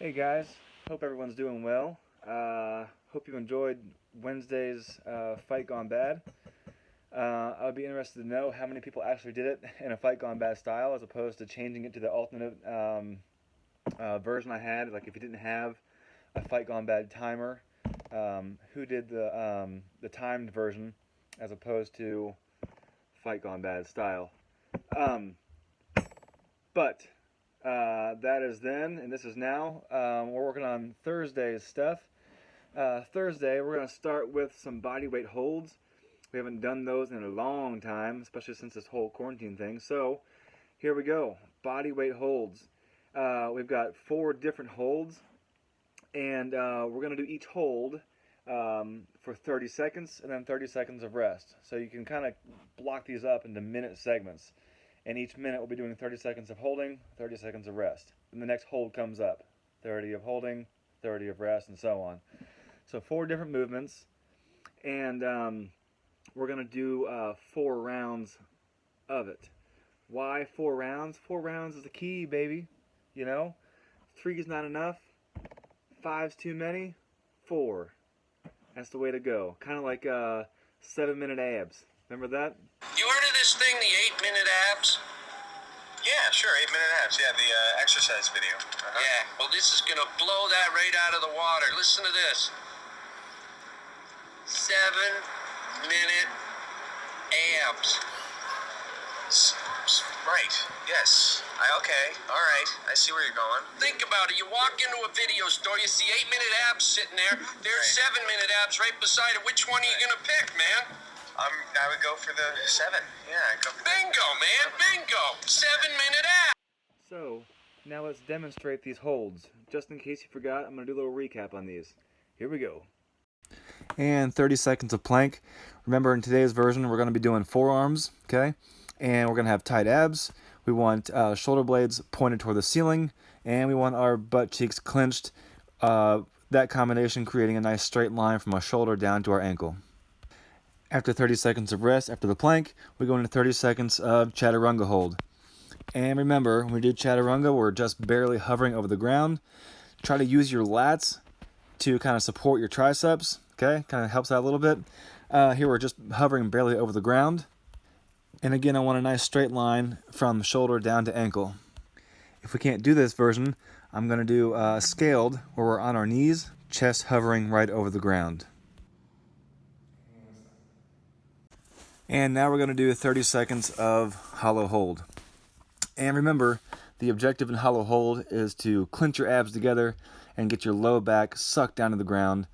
Hey guys, hope everyone's doing well. Hope you enjoyed Wednesday's Fight Gone Bad. I would be interested to know how many people actually did it in a Fight Gone Bad style as opposed to changing it to the alternate version I had. Like if you didn't have a Fight Gone Bad timer, who did the timed version as opposed to Fight Gone Bad style. Um, but that is then, and this is now. We're working on Thursday's stuff. Thursday, we're going to start with some bodyweight holds. We haven't done those in a long time, especially since this whole quarantine thing. So, here we go. Bodyweight holds. We've got 4 different holds, and we're going to do each hold for 30 seconds and then 30 seconds of rest. So you can kind of block these up into minute segments. And each minute we'll be doing 30 seconds of holding, 30 seconds of rest. Then the next hold comes up. 30 of holding, 30 of rest, and so on. So 4 different movements. And we're going to do 4 rounds of it. Why 4 rounds? 4 rounds is the key, baby. You know? 3 is not enough. 5's too many. 4. That's the way to go. Kind of like 7-minute abs. Remember that? You heard of this thing, the 8-minute abs? Yeah, sure, 8-minute abs. Yeah, the exercise video. Yeah, well, this is going to blow that right out of the water. Listen to this. 7-minute abs. Right, yes. Okay, all right. I see where you're going. Think about it. You walk into a video store, you see 8-minute abs sitting there. There's 7-minute abs right beside it. Which one are you going to pick, man? I would go for the 7. Yeah, I'd go for Bingo, man, bingo. 7-minute abs. So, now let's demonstrate these holds. Just in case you forgot, I'm going to do a little recap on these. Here we go. And 30 seconds of plank. Remember, in today's version, we're going to be doing forearms, okay? And we're going to have tight abs. We want shoulder blades pointed toward the ceiling, and we want our butt cheeks clenched. That combination creating a nice straight line from our shoulder down to our ankle. After 30 seconds of rest, after the plank, we go into 30 seconds of Chaturanga hold. And remember, when we do Chaturanga, we're just barely hovering over the ground. Try to use your lats to kind of support your triceps, okay? Kind of helps out a little bit. Here we're just hovering barely over the ground. And again, I want a nice straight line from shoulder down to ankle. If we can't do this version, I'm going to do scaled, where we're on our knees, chest hovering right over the ground. And now we're going to do 30 seconds of hollow hold. And remember, the objective in hollow hold is to clench your abs together and get your low back sucked down to the ground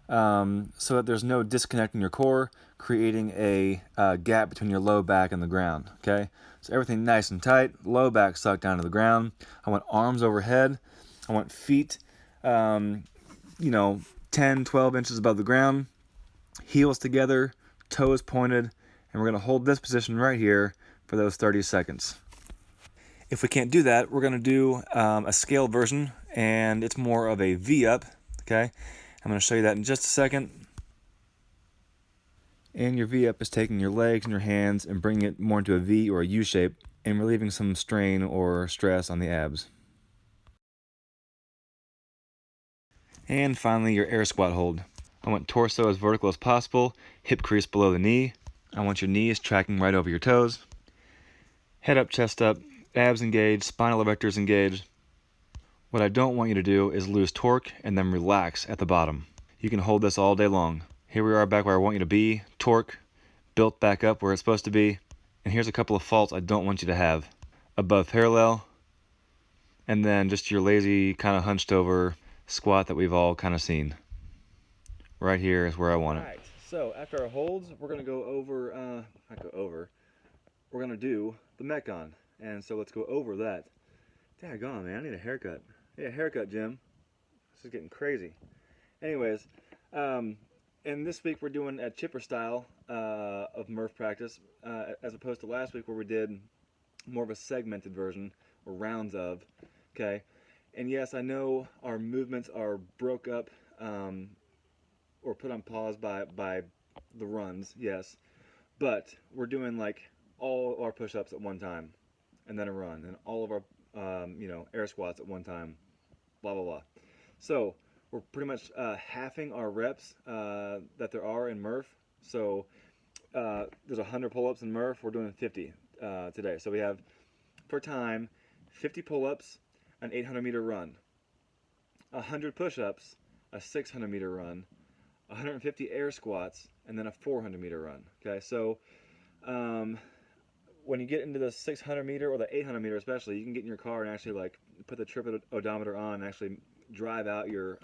so that there's no disconnect in your core, creating a gap between your low back and the ground, okay? So everything nice and tight, low back sucked down to the ground. I want arms overhead. I want feet, 10, 12 inches above the ground, heels together, toes pointed, and we're going to hold this position right here for those 30 seconds. If we can't do that, we're going to do a scaled version, and it's more of a V-up, okay? I'm going to show you that in just a second. And your V-up is taking your legs and your hands and bringing it more into a V or a U shape and relieving some strain or stress on the abs. And finally, your air squat hold. I want torso as vertical as possible, hip crease below the knee. I want your knees tracking right over your toes. Head up, chest up, abs engaged, spinal erectors engaged. What I don't want you to do is lose torque and then relax at the bottom. You can hold this all day long. Here we are back where I want you to be, torque, built back up where it's supposed to be. And here's a couple of faults I don't want you to have. Above parallel, and then just your lazy kind of hunched over squat that we've all kind of seen. Right here is where I want it. Alright, so after our holds, we're going to go over, we're going to do the METCON. And so let's go over that. Daggone, man, I need a haircut. Yeah, haircut, Jim. This is getting crazy. Anyways, and this week we're doing a chipper style of Murph practice, as opposed to last week where we did more of a segmented version, or rounds of, okay? And yes, I know our movements are broke up, or put on pause by the runs, yes, but we're doing like all our push-ups at one time, and then a run, and all of our air squats at one time, blah, blah, blah. So we're pretty much halving our reps that there are in Murph. So there's 100 pull-ups in Murph. We're doing 50 today. So we have, per time, 50 pull-ups, an 800-meter run, 100 push-ups, a 600-meter run, 150 air squats, and then a 400-meter run. Okay, so when you get into the 600-meter or the 800-meter especially, you can get in your car and actually like put the trip odometer on and actually drive out your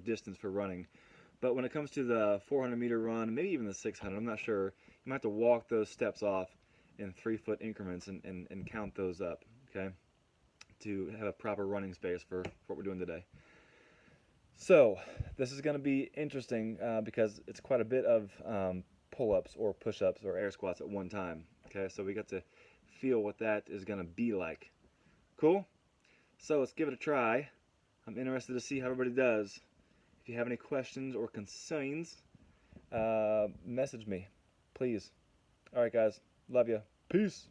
distance for running. But when it comes to the 400-meter run, maybe even the 600, I'm not sure, you might have to walk those steps off in 3-foot increments and count those up, okay, to have a proper running space for what we're doing today. So this is going to be interesting because it's quite a bit of pull-ups or push-ups or air squats at one time. Okay, so we got to feel what that is going to be like. Cool? So let's give it a try. I'm interested to see how everybody does. If you have any questions or concerns, message me, please. All right, guys. Love you. Peace.